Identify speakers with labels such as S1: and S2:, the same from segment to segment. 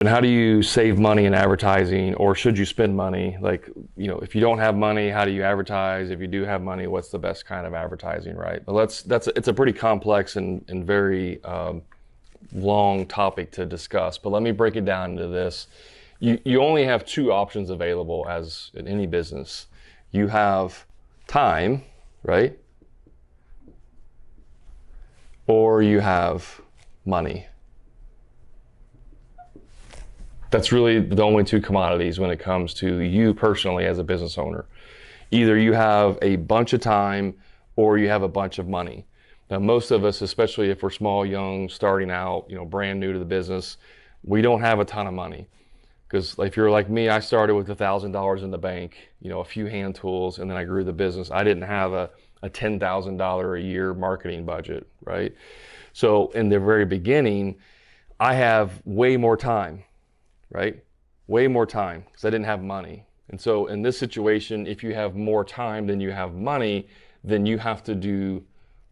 S1: And how do you save money in advertising, or should you spend money? Like, if you don't have money, how do you advertise? If you do have money, what's the best kind of advertising, right? Well, it's a pretty complex and very long topic to discuss, but let me break it down into this. You only have two options available as in any business. You have time, right? Or you have money. That's really the only two commodities when it comes to you personally as a business owner. Either you have a bunch of time or you have a bunch of money. Now, most of us, especially if we're small, young, starting out, brand new to the business, we don't have a ton of money. Because if you're like me, I started with $1,000 in the bank, a few hand tools, and then I grew the business. I didn't have a $10,000 a year marketing budget, right? So in the very beginning, I have way more time, right? Way more time because I didn't have money. And so in this situation, if you have more time than you have money, then you have to do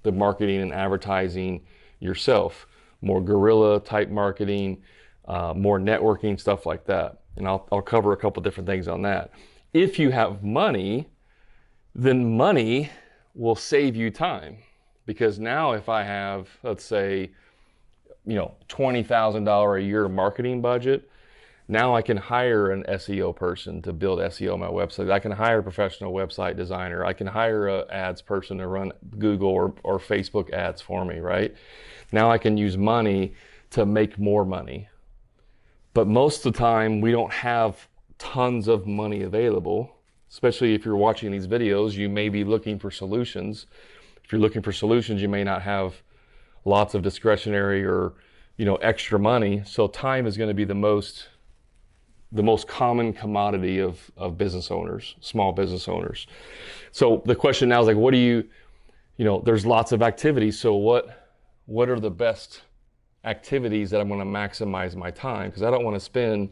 S1: the marketing and advertising yourself. More guerrilla type marketing, more networking, stuff like that. And I'll cover a couple different things on that. If you have money, then money will save you time. Because now if I have, let's say, $20,000 a year marketing budget, now I can hire an SEO person to build SEO on my website. I can hire a professional website designer. I can hire an ads person to run Google or Facebook ads for me, right? Now I can use money to make more money. But most of the time, we don't have tons of money available, especially if you're watching these videos, you may be looking for solutions. If you're looking for solutions, you may not have lots of discretionary or, extra money. So time is going to be the most common commodity of business owners, small business owners. So the question now is like, what do you there's lots of activities. So what are the best activities that I'm going to maximize my time? Because I don't want to spend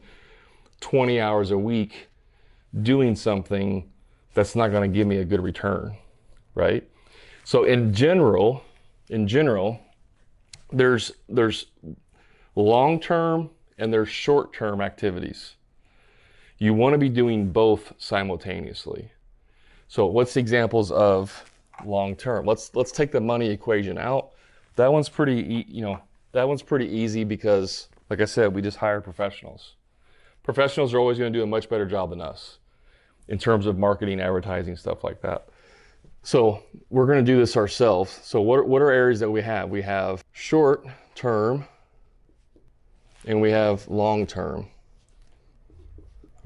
S1: 20 hours a week doing something that's not going to give me a good return, right? So in general, there's long-term and there's short-term activities. You want to be doing both simultaneously. So what's the examples of long-term? Let's take the money equation out. That one's pretty easy because, like I said, we just hire professionals. Professionals are always going to do a much better job than us in terms of marketing, advertising, stuff like that. So we're going to do this ourselves. So what are areas that we have? We have short-term and we have long-term.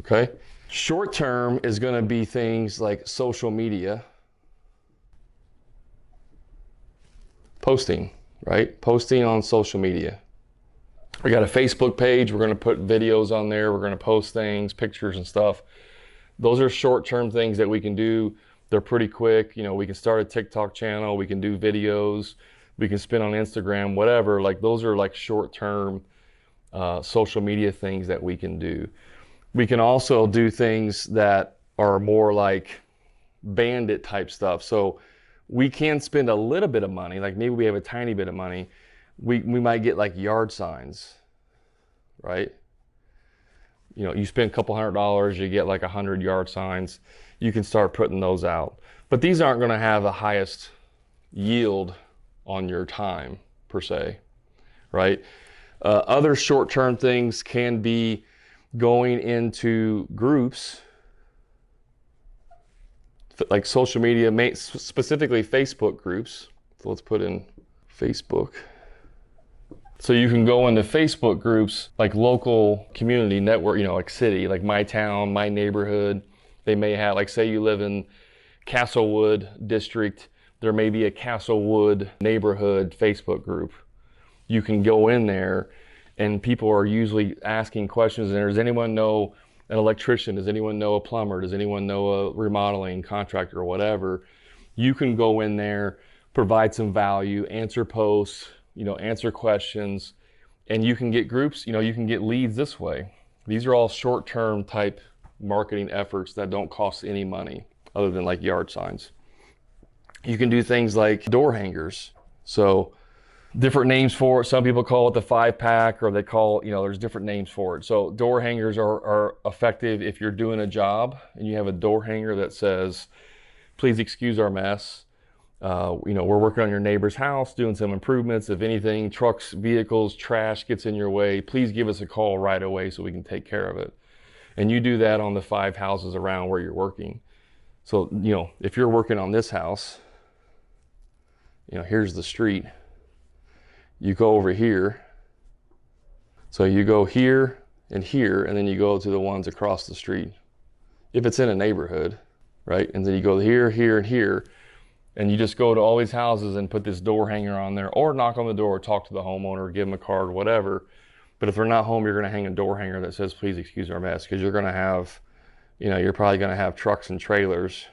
S1: Okay? Short-term is going to be things like social media, posting, right? Posting on social media. We got a Facebook page. We're going to put videos on there. We're going to post things, pictures and stuff. Those are short-term things that we can do. They're pretty quick. We can start a TikTok channel. We can do videos. We can spin on Instagram, whatever. Like those are like short-term social media things that we can do. We can also do things that are more like bandit type stuff. So we can spend a little bit of money, like maybe we have a tiny bit of money. We might get like yard signs, right? You spend a couple $100, you get like 100 yard signs. You can start putting those out. But these aren't going to have the highest yield on your time per se, right? Other short-term things can be going into groups like social media, specifically Facebook groups. So let's put in Facebook. So you can go into Facebook groups like local community network, like city, like my town, my neighborhood. They may have, like say you live in Castlewood district, there may be a Castlewood neighborhood Facebook group. You can go in there and people are usually asking questions. And does anyone know an electrician? Does anyone know a plumber? Does anyone know a remodeling contractor or whatever? You can go in there, provide some value, answer posts, answer questions, and you can get groups, you can get leads this way. These are all short-term type marketing efforts that don't cost any money other than like yard signs. You can do things like door hangers. So different names for it. Some people call it the 5-pack, or they call, there's different names for it. So door hangers are effective if you're doing a job and you have a door hanger that says, please excuse our mess. We're working on your neighbor's house, doing some improvements. If anything, trucks, vehicles, trash gets in your way, please give us a call right away so we can take care of it. And you do that on the 5 houses around where you're working. So, if you're working on this house, here's the street. You go over here. So you go here, and then you go to the ones across the street. If it's in a neighborhood, right? And then you go here, here, and here. And you just go to all these houses and put this door hanger on there, or knock on the door, or talk to the homeowner, give them a card, whatever. But if they're not home, you're going to hang a door hanger that says, please excuse our mess, because you're going to have, you're probably going to have trucks and trailers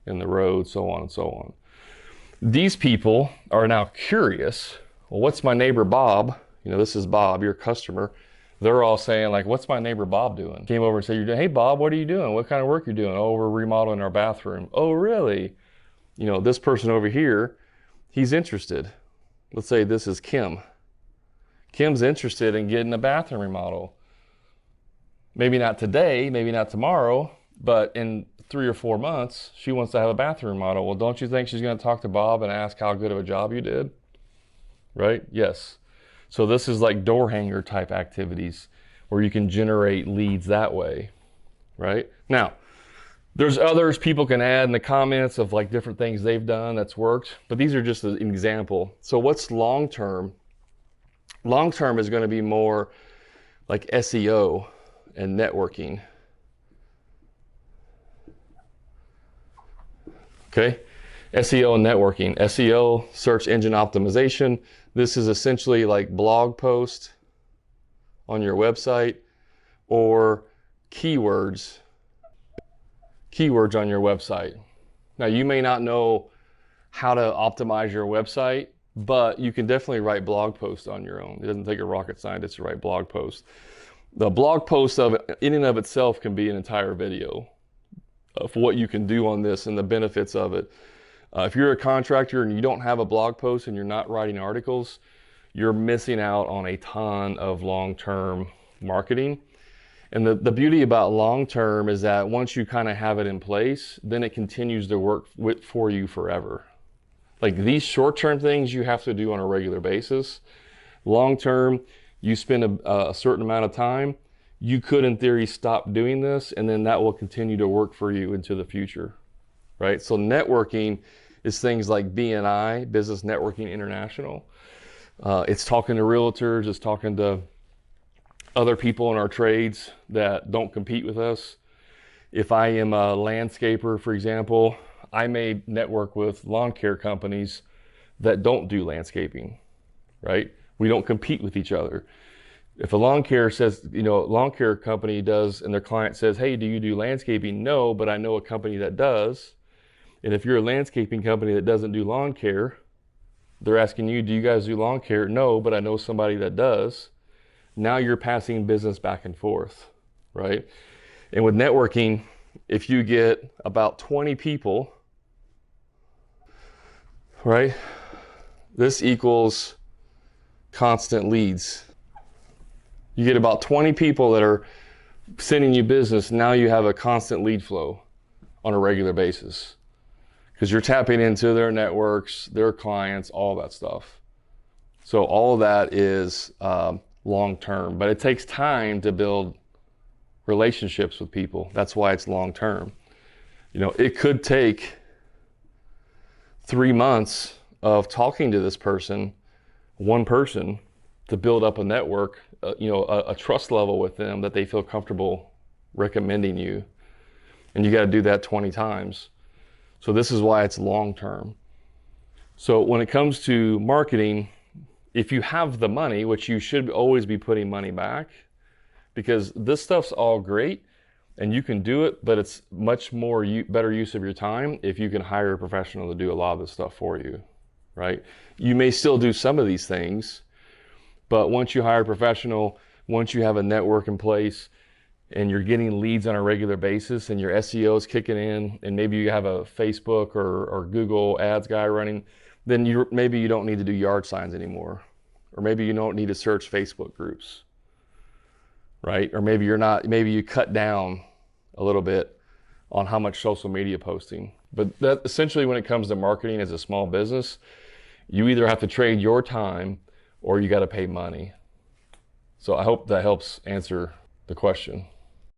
S1: in the road, so on and so on. These people are now curious. Well, what's my neighbor Bob? This is Bob, your customer. They're all saying, like, what's my neighbor Bob doing? Came over and said, hey, Bob, what are you doing? What kind of work are you doing? Oh, we're remodeling our bathroom. Oh, really? This person over here, he's interested. Let's say this is Kim. Kim's interested in getting a bathroom remodel. Maybe not today, maybe not tomorrow, but in 3 or 4 months, she wants to have a bathroom remodel. Well, don't you think she's going to talk to Bob and ask how good of a job you did? Right? Yes. So this is like door hanger type activities where you can generate leads that way, right? Now, there's others people can add in the comments of like different things they've done that's worked, but these are just an example. So what's long-term? Long-term is going to be more like SEO and networking. Okay, SEO and networking. SEO, search engine optimization. This is essentially like blog post on your website or keywords on your website. Now, you may not know how to optimize your website, but you can definitely write blog posts on your own. It doesn't take a rocket scientist to write blog posts. The blog post in and of itself can be an entire video of what you can do on this and the benefits of it. If you're a contractor and you don't have a blog post and you're not writing articles, you're missing out on a ton of long-term marketing. And the beauty about long-term is that once you kind of have it in place, then it continues to work for you forever. Like these short-term things you have to do on a regular basis. Long-term, you spend a certain amount of time, you could in theory stop doing this, and then that will continue to work for you into the future, right? So networking is things like BNI, Business Networking International. It's talking to realtors, it's talking to other people in our trades that don't compete with us. If I am a landscaper, for example, I may network with lawn care companies that don't do landscaping, right? We don't compete with each other. If a lawn care lawn care company does, and their client says, hey, do you do landscaping? No, but I know a company that does. And if you're a landscaping company that doesn't do lawn care, they're asking you, do you guys do lawn care? No, but I know somebody that does. Now you're passing business back and forth, right? And with networking, if you get about 20 people, right, this equals constant leads. You get about 20 people that are sending you business. Now you have a constant lead flow on a regular basis because you're tapping into their networks, their clients, all that stuff. So all of that is long-term, but it takes time to build relationships with people. That's why it's long-term. It could take 3 months of talking to this person, one person, to build up a network, a trust level with them that they feel comfortable recommending you. And you got to do that 20 times. So this is why it's long-term. So when it comes to marketing, if you have the money, which you should always be putting money back, because this stuff's all great and you can do it, but it's much more better use of your time if you can hire a professional to do a lot of this stuff for you, right? You may still do some of these things, but once you hire a professional, once you have a network in place and you're getting leads on a regular basis and your SEO is kicking in, and maybe you have a Facebook or Google ads guy running, then maybe you don't need to do yard signs anymore. Or maybe you don't need to search Facebook groups, right? Or maybe you cut down a little bit on how much social media posting. But that essentially, when it comes to marketing as a small business, you either have to trade your time or you got to pay money. So I hope that helps answer the question.